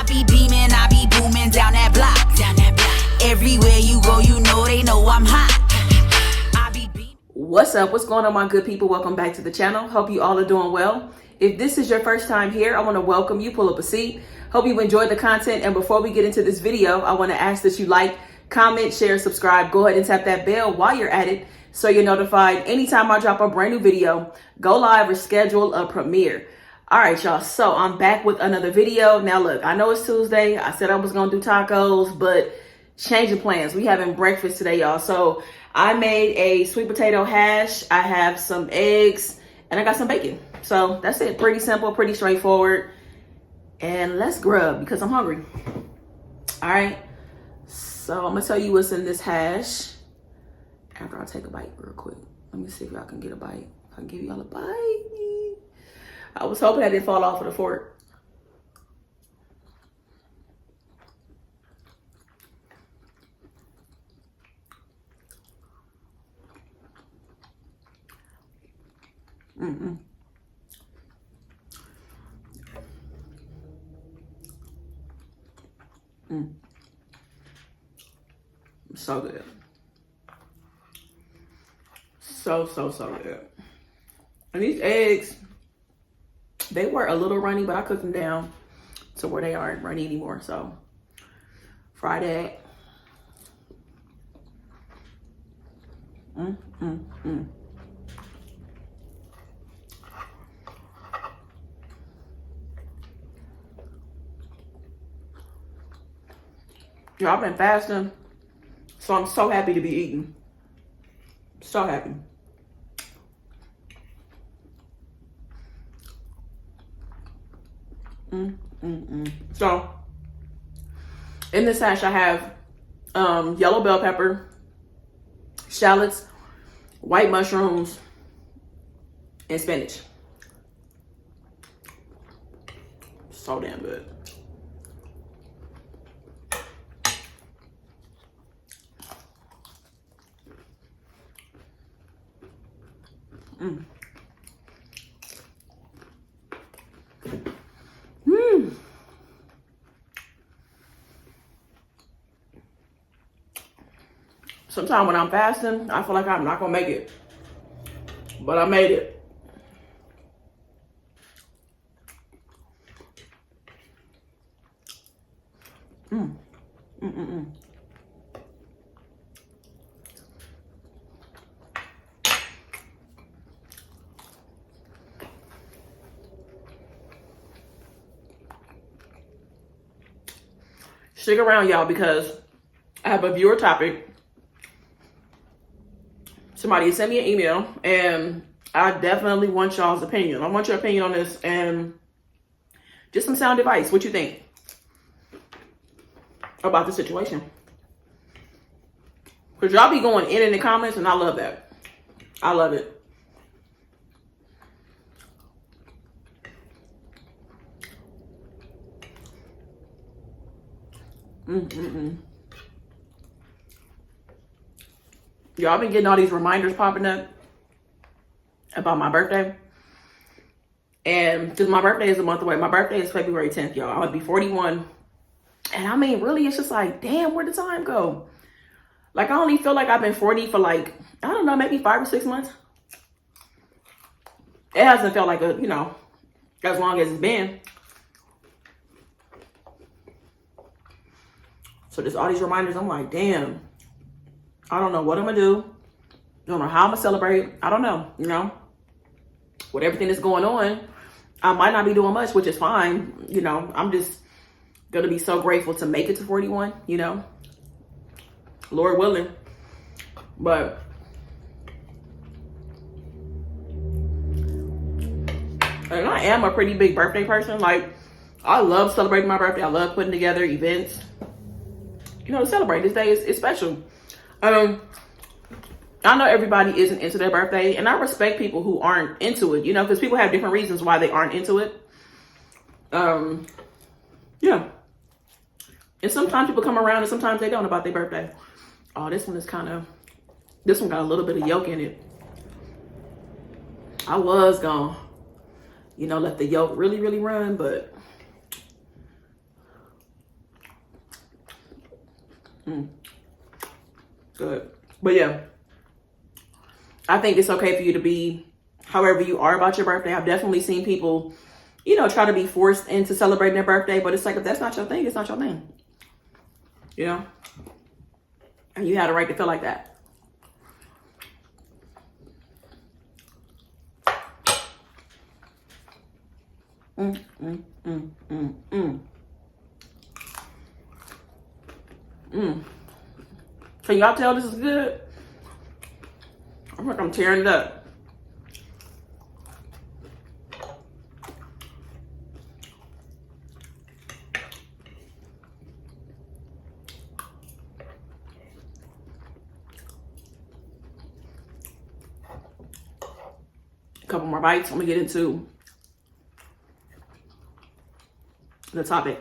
be beaming, I be booming down that block. Everywhere you go, you know they know I'm hot. What's up? What's going on, my good people? Welcome back to the channel. Hope you all are doing well. If this is your first time here, I want to welcome you. Pull up a seat. Hope you enjoyed the content. And before we get into this video, I want to ask that you like, comment, share, subscribe. Go ahead and tap that bell while you're at it so you're notified anytime I drop a brand new video, go live, or schedule a premiere. All right, y'all. So I'm back with another video. Now, look, I know it's Tuesday. I said I was going to do tacos, but changing plans. We having breakfast today, y'all. So I made a sweet potato hash. I have some eggs and I got some bacon. So that's it. Pretty simple, pretty straightforward. And let's grub because I'm hungry. All right. So I'm gonna tell you what's in this hash after I take a bite real quick. Let me see if y'all can get a bite. If I can give y'all a bite. I was hoping I didn't fall off of the fork. So good. So good. And these eggs, they were a little runny, but I cooked them down to where they aren't runny anymore. So fried egg. Y'all, I've been fasting, so I'm so happy to be eating. So happy. So, in this hash, I have yellow bell pepper, shallots, white mushrooms, and spinach. So damn good. Sometimes when I'm fasting, I feel like I'm not gonna make it, but I made it. Stick around, y'all, because I have a viewer topic. Somebody sent me an email, and I definitely want y'all's opinion. I want your opinion on this and just some sound advice. What you think about the situation? Because y'all be going in the comments, and I love that. I love it. Y'all been getting all these reminders popping up about my birthday. And because my birthday is a month away. My birthday is February 10th, y'all. I'm going to be 41. And I mean, really, it's just like, damn, where'd the time go? Like, I only feel like I've been 40 for like, I don't know, maybe 5 or 6 months. It hasn't felt like as long as it's been. So there's all these reminders. I'm like, damn. I don't know what I'm gonna do. I don't know how I'm gonna celebrate. I don't know, With everything that's going on, I might not be doing much, which is fine. I'm just gonna be so grateful to make it to 41, Lord willing. But and I am a pretty big birthday person. Like, I love celebrating my birthday. I love putting together events, to celebrate. This day is special. I know everybody isn't into their birthday, and I respect people who aren't into it, because people have different reasons why they aren't into it. Yeah. And sometimes people come around and sometimes they don't about their birthday. Oh, this one got a little bit of yolk in it. I was gonna, let the yolk really, really run, but Good. But yeah, I think it's okay for you to be however you are about your birthday. I've definitely seen people, you know, try to be forced into celebrating their birthday, but it's like, if that's not your thing, it's not your thing. You know? And you had a right to feel like that. Can y'all tell this is good? I think I'm tearing it up. A couple more bites. I'm gonna get into the topic.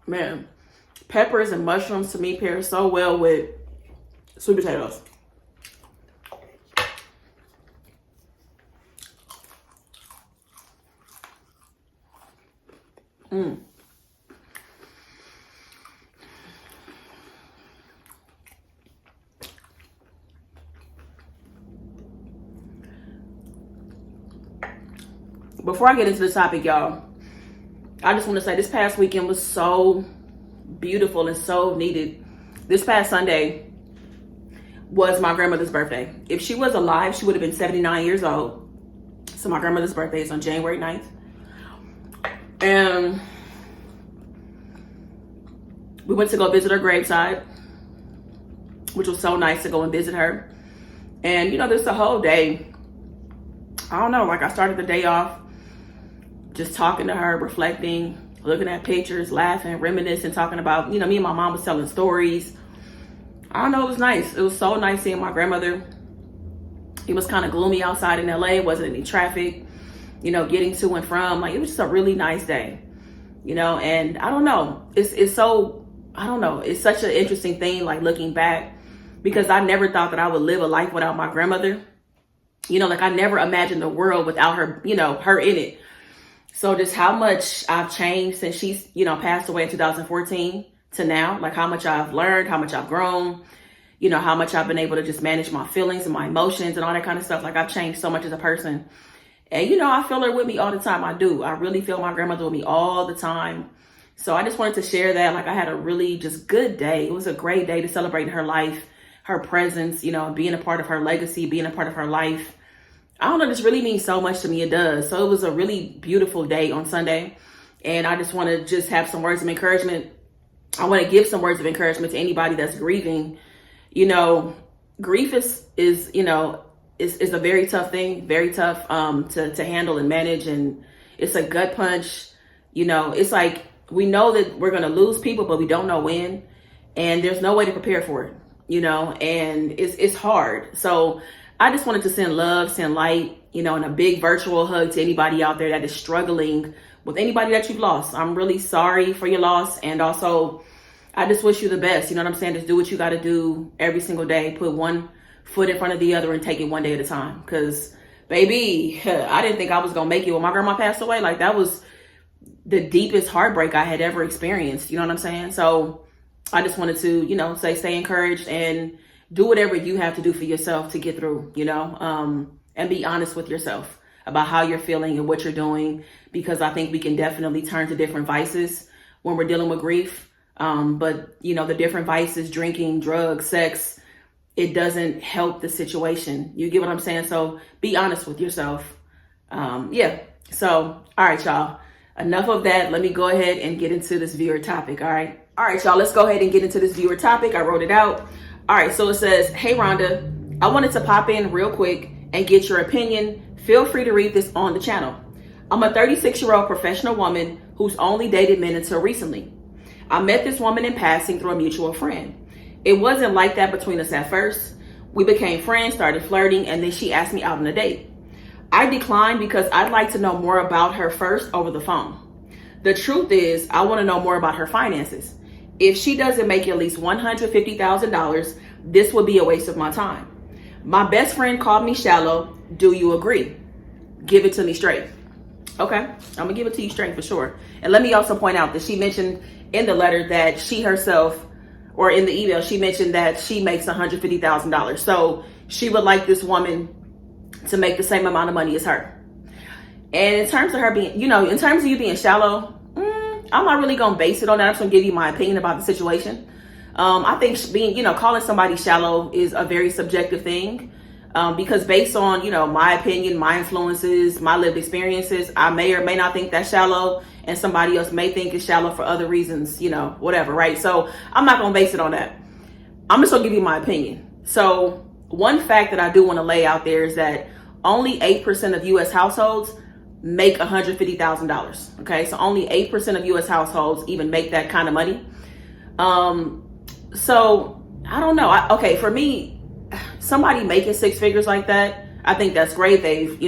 Man, peppers and mushrooms to me pair so well with sweet potatoes. Before I get into the topic, y'all, I just want to say this past weekend was so beautiful and so needed. This past Sunday was my grandmother's birthday. If she was alive, she would have been 79 years old. So my grandmother's birthday is on January 9th. And we went to go visit her graveside, which was so nice to go and visit her. And, you know, this the whole day, I don't know, like I started the day off just talking to her, reflecting, looking at pictures, laughing, reminiscing, talking about, you know, me and my mom was telling stories. I don't know, it was nice. It was so nice seeing my grandmother. It was kind of gloomy outside in LA, wasn't any traffic, you know, getting to and from. Like, it was just a really nice day, you know. And I don't know, it's so, I don't know, it's such an interesting thing, like looking back, because I never thought that I would live a life without my grandmother. You know, like I never imagined the world without her, you know, her in it. So just how much I've changed since she's, you know, passed away in 2014 to now, like how much I've learned, how much I've grown, you know, how much I've been able to just manage my feelings and my emotions and all that kind of stuff. Like I've changed so much as a person. And, you know, I feel her with me all the time. I do. I really feel my grandmother with me all the time. So I just wanted to share that. Like I had a really just good day. It was a great day to celebrate her life, her presence, you know, being a part of her legacy, being a part of her life. I don't know, this really means so much to me. It does. So it was a really beautiful day on Sunday. And I just want to just have some words of encouragement. I want to give some words of encouragement to anybody that's grieving. You know, grief is you know, is a very tough thing, very tough to handle and manage. And it's a gut punch. You know, it's like we know that we're going to lose people, but we don't know when. And there's no way to prepare for it, you know, and it's hard. So I just wanted to send love, send light, you know, and a big virtual hug to anybody out there that is struggling with anybody that you've lost. I'm really sorry for your loss. And also, I just wish you the best. You know what I'm saying? Just do what you got to do every single day. Put one foot in front of the other and take it one day at a time. Because, baby, I didn't think I was going to make it when my grandma passed away. Like, that was the deepest heartbreak I had ever experienced. You know what I'm saying? So I just wanted to, you know, stay encouraged and do whatever you have to do for yourself to get through, you know, and be honest with yourself about how you're feeling and what you're doing, because I think we can definitely turn to different vices when we're dealing with grief. But, you know, the different vices, drinking, drugs, sex, it doesn't help the situation. You get what I'm saying? So be honest with yourself. Yeah. So, all right, y'all. Enough of that. Let me go ahead and get into this viewer topic. All right. All right, y'all. Let's go ahead and get into this viewer topic. I wrote it out. All right, so it says, hey, Rhonda, I wanted to pop in real quick and get your opinion. Feel free to read this on the channel. I'm a 36-year-old professional woman who's only dated men until recently. I met this woman in passing through a mutual friend. It wasn't like that between us at first. We became friends, started flirting, and then she asked me out on a date. I declined because I'd like to know more about her first over the phone. The truth is, I want to know more about her finances. If she doesn't make at least $150,000, this would be a waste of my time. My best friend called me shallow. Do you agree? Give it to me straight. Okay, I'm gonna give it to you straight for sure. And let me also point out that she mentioned in the letter that she herself, or in the email, she mentioned that she makes $150,000. So she would like this woman to make the same amount of money as her. And in terms of her being, in terms of you being shallow, I'm not really gonna base it on that. I'm just gonna give you my opinion about the situation. I think being, calling somebody shallow is a very subjective thing. Because based on, my opinion, my influences, my lived experiences, I may or may not think that's shallow, and somebody else may think it's shallow for other reasons, whatever, right? So I'm not going to base it on that. I'm just going to give you my opinion. So one fact that I do want to lay out there is that only 8% of U.S. households make $150,000. Okay, so only 8% of U.S. households even make that kind of money. So I don't know. Okay, for me, somebody making six figures like that, I think that's great. They've,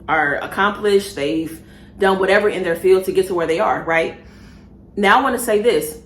are accomplished. They've done whatever in their field to get to where they are, right? Now I want to say this.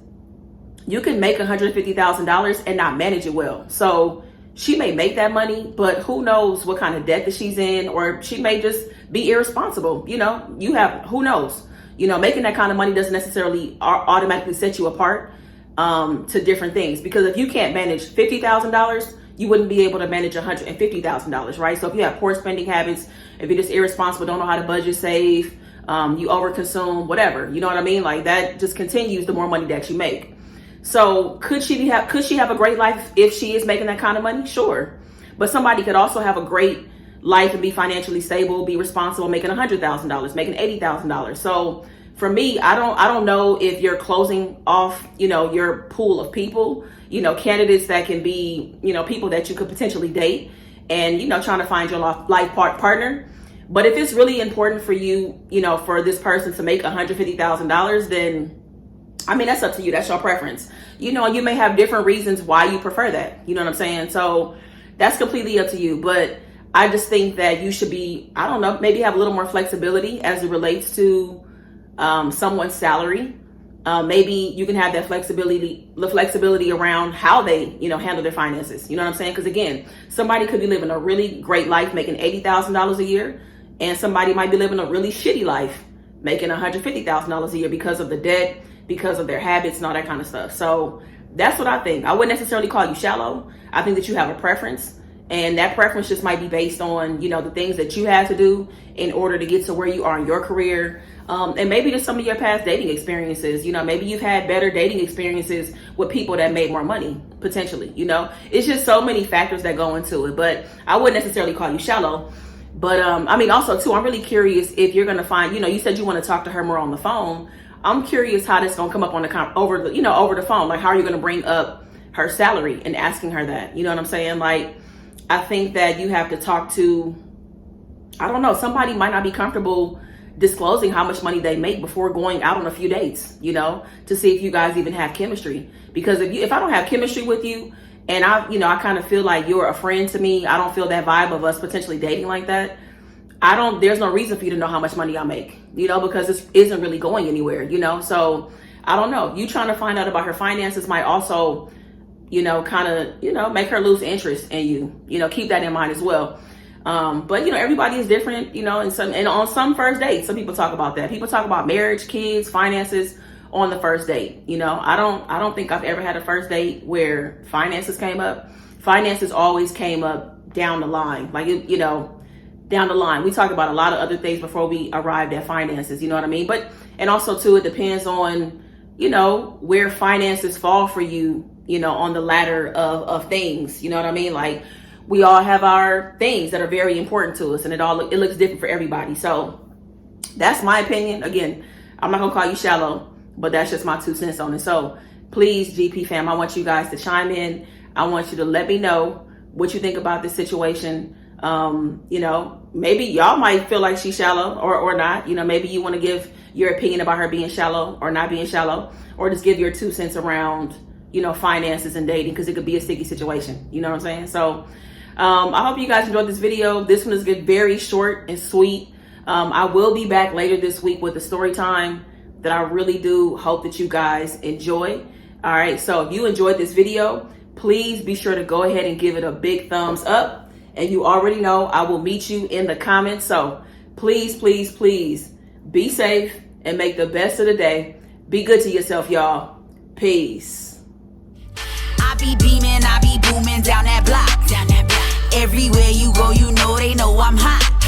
You can make $150,000 and not manage it well. So she may make that money, but who knows what kind of debt that she's in, or she may just be irresponsible. Who knows? Making that kind of money doesn't necessarily automatically set you apart to different things. Because if you can't manage $50,000, you wouldn't be able to manage $150,000, right? So if you have poor spending habits, if you're just irresponsible, don't know how to budget, save, you overconsume, whatever, you know what I mean? Like that just continues the more money that you make. So could she have a great life if she is making that kind of money? Sure. But somebody could also have a great life and be financially stable, be responsible, making $100,000, making $80,000. So for me, I don't know if you're closing off, your pool of people, candidates that can be, people that you could potentially date and, trying to find your life partner. But if it's really important for you, for this person to make $150,000, then, that's up to you. That's your preference. You may have different reasons why you prefer that. You know what I'm saying? So that's completely up to you. But I just think that you should be, maybe have a little more flexibility as it relates to someone's salary. Maybe you can have that flexibility around how they, handle their finances. You know what I'm saying? Because again, somebody could be living a really great life making $80,000 a year, and somebody might be living a really shitty life making $150,000 a year because of the debt, because of their habits and all that kind of stuff. So that's what I think. I wouldn't necessarily call you shallow. I think that you have a preference. And that preference just might be based on, the things that you had to do in order to get to where you are in your career. And maybe just some of your past dating experiences. Maybe you've had better dating experiences with people that made more money, potentially. It's just so many factors that go into it. But I wouldn't necessarily call you shallow. But also, too, I'm really curious if you're going to find, you said you want to talk to her more on the phone. I'm curious how that's going to come up on over the phone. Like, how are you going to bring up her salary and asking her that? You know what I'm saying? Like, I think that you have to talk to, somebody might not be comfortable disclosing how much money they make before going out on a few dates, to see if you guys even have chemistry. Because if I don't have chemistry with you and I kind of feel like you're a friend to me, I don't feel that vibe of us potentially dating like that. There's no reason for you to know how much money I make, because this isn't really going anywhere, So I don't know. You trying to find out about her finances might also, make her lose interest in you, keep that in mind as well. But everybody is different, and on some first dates, some people talk about that. People talk about marriage, kids, finances on the first date. I don't think I've ever had a first date where finances came up. Finances always came up down the line, down the line. We talk about a lot of other things before we arrived at finances, you know what I mean? And also too, it depends on, where finances fall for you, on the ladder of things, you know what I mean? Like, we all have our things that are very important to us, and it looks different for everybody. So that's my opinion. Again, I'm not gonna call you shallow, but that's just my 2 cents on it. So please, GP fam, I want you guys to chime in. I want you to let me know what you think about this situation. Maybe y'all might feel like she's shallow or not. Maybe you want to give your opinion about her being shallow or not being shallow, or just give your 2 cents around, finances and dating, because it could be a sticky situation. You know what I'm saying? So I hope you guys enjoyed this video. This one is very short and sweet. I will be back later this week with a story time that I really do hope that you guys enjoy. All right. So if you enjoyed this video, please be sure to go ahead and give it a big thumbs up. And you already know I will meet you in the comments. So please, please, please Be safe and make the best of the day. Be good to yourself, y'all. Peace. I be beaming, I be booming down that block. Everywhere you go, you know they know I'm hot.